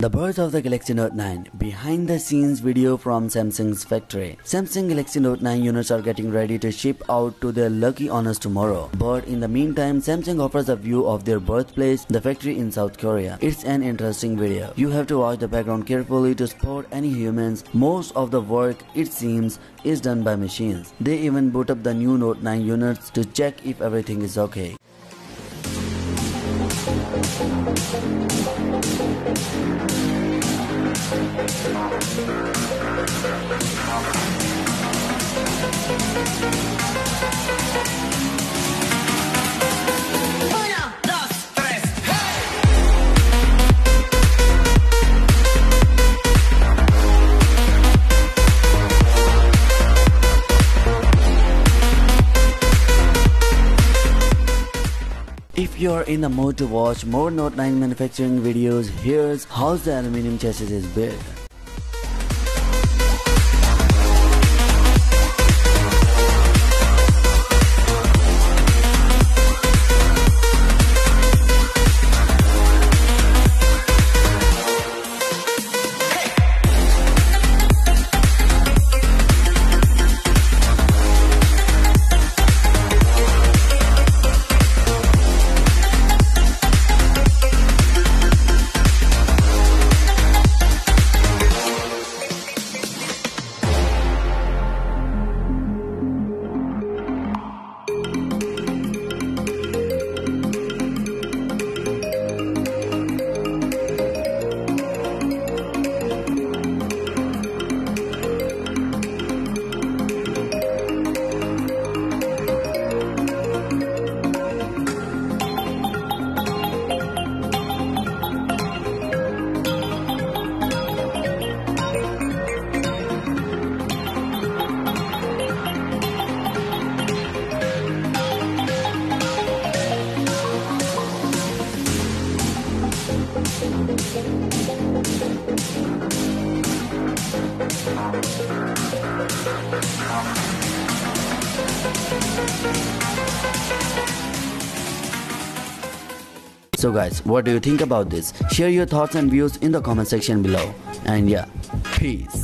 The birth of the Galaxy Note 9. Behind the scenes video from Samsung's factory. Samsung Galaxy Note 9 units are getting ready to ship out to their lucky owners tomorrow. But in the meantime, Samsung offers a view of their birthplace, the factory in South Korea. It's an interesting video. You have to watch the background carefully to spot any humans. Most of the work, it seems, is done by machines. They even boot up the new Note 9 units to check if everything is okay. If you're in the mood to watch more Note 9 manufacturing videos, here's how the aluminum chassis is built. So guys, what do you think about this? Share your thoughts and views in the comment section below. And yeah, peace.